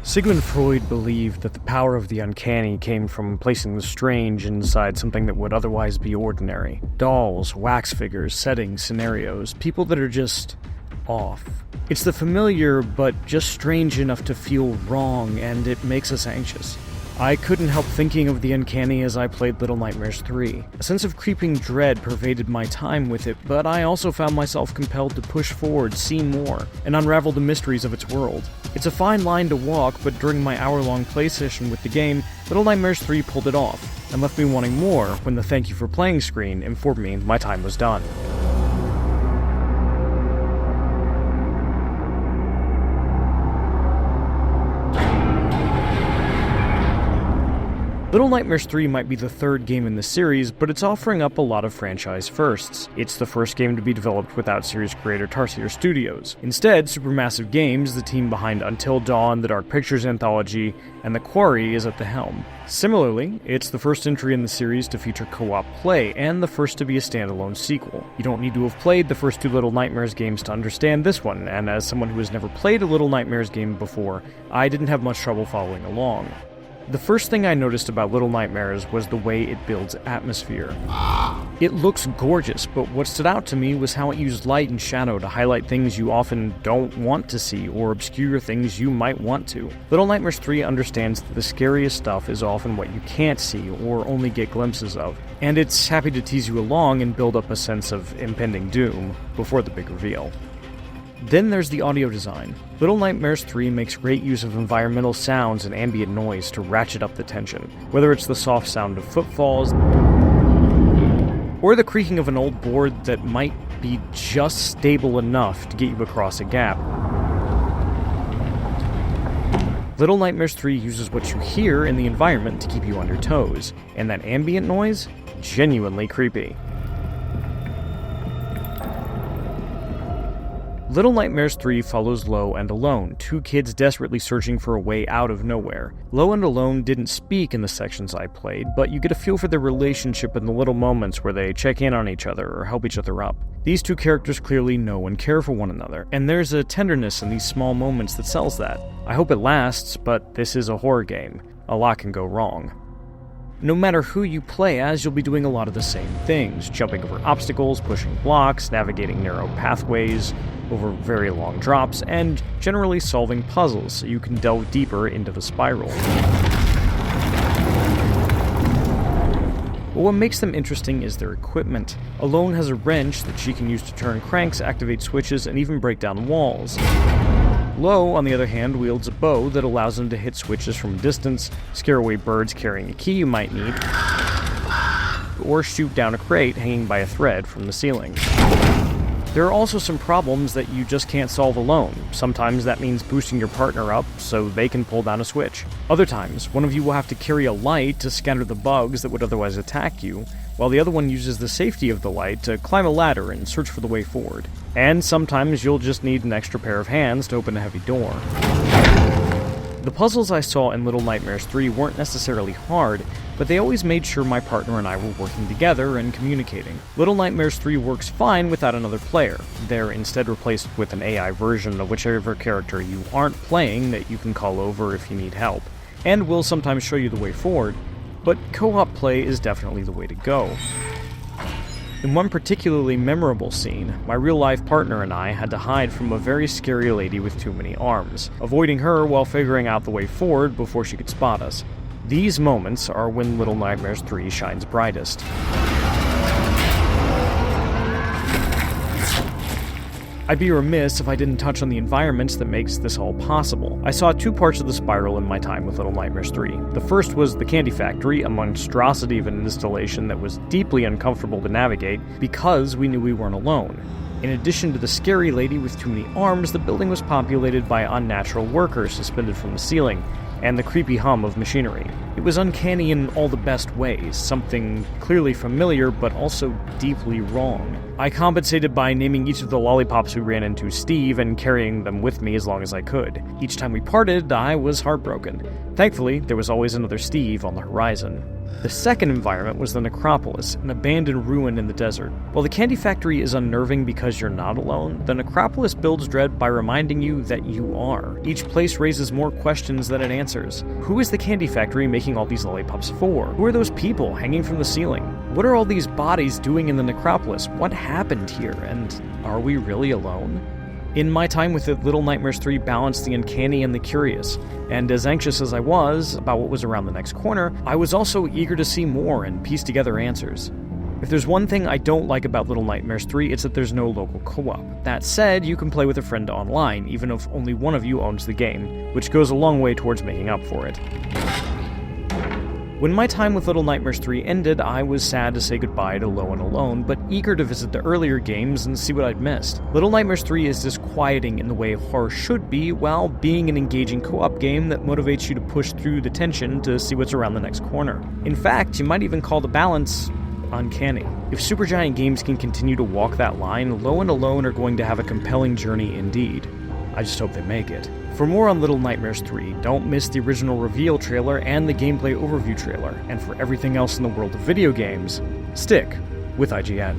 Sigmund Freud believed that the power of the uncanny came from placing the strange inside something that would otherwise be ordinary. Dolls, wax figures, settings, scenarios, people that are just off. It's the familiar, but just strange enough to feel wrong, and it makes us anxious. I couldn't help thinking of the uncanny as I played Little Nightmares 3. A sense of creeping dread pervaded my time with it, but I also found myself compelled to push forward, see more, and unravel the mysteries of its world. It's a fine line to walk, but during my hour-long play session with the game, Little Nightmares 3 pulled it off, and left me wanting more when the thank you for playing screen informed me my time was done. Little Nightmares 3 might be the third game in the series, but it's offering up a lot of franchise firsts. It's the first game to be developed without series creator Tarsier Studios. Instead, Supermassive Games, the team behind Until Dawn, the Dark Pictures anthology, and The Quarry, is at the helm. Similarly, it's the first entry in the series to feature co-op play, and the first to be a standalone sequel. You don't need to have played the first two Little Nightmares games to understand this one, and as someone who has never played a Little Nightmares game before, I didn't have much trouble following along. The first thing I noticed about Little Nightmares was the way it builds atmosphere. It looks gorgeous, but what stood out to me was how it used light and shadow to highlight things you often don't want to see or obscure things you might want to. Little Nightmares 3 understands that the scariest stuff is often what you can't see or only get glimpses of, and it's happy to tease you along and build up a sense of impending doom before the big reveal. Then there's the audio design. Little Nightmares 3 makes great use of environmental sounds and ambient noise to ratchet up the tension, whether it's the soft sound of footfalls or the creaking of an old board that might be just stable enough to get you across a gap. Little Nightmares 3 uses what you hear in the environment to keep you on your toes, and that ambient noise? Genuinely creepy. Little Nightmares 3 follows Lo and Alone, two kids desperately searching for a way out of nowhere. Lo and Alone didn't speak in the sections I played, but you get a feel for their relationship in the little moments where they check in on each other or help each other up. These two characters clearly know and care for one another, and there's a tenderness in these small moments that sells that. I hope it lasts, but this is a horror game. A lot can go wrong. No matter who you play as, you'll be doing a lot of the same things, jumping over obstacles, pushing blocks, navigating narrow pathways, over very long drops, and generally solving puzzles so you can delve deeper into the spiral. But what makes them interesting is their equipment. Alone has a wrench that she can use to turn cranks, activate switches, and even break down walls. Lo, on the other hand, wields a bow that allows him to hit switches from a distance, scare away birds carrying a key you might need, or shoot down a crate hanging by a thread from the ceiling. There are also some problems that you just can't solve alone. Sometimes that means boosting your partner up so they can pull down a switch. Other times, one of you will have to carry a light to scatter the bugs that would otherwise attack you, while the other one uses the safety of the light to climb a ladder and search for the way forward. And sometimes you'll just need an extra pair of hands to open a heavy door. The puzzles I saw in Little Nightmares 3 weren't necessarily hard, but they always made sure my partner and I were working together and communicating. Little Nightmares 3 works fine without another player. They're instead replaced with an AI version of whichever character you aren't playing that you can call over if you need help, and will sometimes show you the way forward, but co-op play is definitely the way to go. In one particularly memorable scene, my real-life partner and I had to hide from a very scary lady with too many arms, avoiding her while figuring out the way forward before she could spot us. These moments are when Little Nightmares 3 shines brightest. I'd be remiss if I didn't touch on the environments that makes this all possible. I saw two parts of the spiral in my time with Little Nightmares 3. The first was the candy factory, a monstrosity of an installation that was deeply uncomfortable to navigate because we knew we weren't alone. In addition to the scary lady with too many arms, the building was populated by unnatural workers suspended from the ceiling, and the creepy hum of machinery. It was uncanny in all the best ways, something clearly familiar but also deeply wrong. I compensated by naming each of the lollipops we ran into Steve and carrying them with me as long as I could. Each time we parted, I was heartbroken. Thankfully, there was always another Steve on the horizon. The second environment was the Necropolis, an abandoned ruin in the desert. While the Candy Factory is unnerving because you're not alone, the Necropolis builds dread by reminding you that you are. Each place raises more questions than it answers. Who is the Candy Factory making all these lollipops for? Who are those people hanging from the ceiling? What are all these bodies doing in the Necropolis? What happened here? And are we really alone? In my time with it, Little Nightmares 3 balanced the uncanny and the curious, and as anxious as I was about what was around the next corner, I was also eager to see more and piece together answers. If there's one thing I don't like about Little Nightmares 3, it's that there's no local co-op. That said, you can play with a friend online, even if only one of you owns the game, which goes a long way towards making up for it. When my time with Little Nightmares 3 ended, I was sad to say goodbye to Low and Alone, but eager to visit the earlier games and see what I'd missed. Little Nightmares 3 is disquieting in the way horror should be, while being an engaging co-op game that motivates you to push through the tension to see what's around the next corner. In fact, you might even call the balance uncanny. If Supergiant Games can continue to walk that line, Low and Alone are going to have a compelling journey indeed. I just hope they make it. For more on Little Nightmares 3, don't miss the original reveal trailer and the gameplay overview trailer. And for everything else in the world of video games, stick with IGN.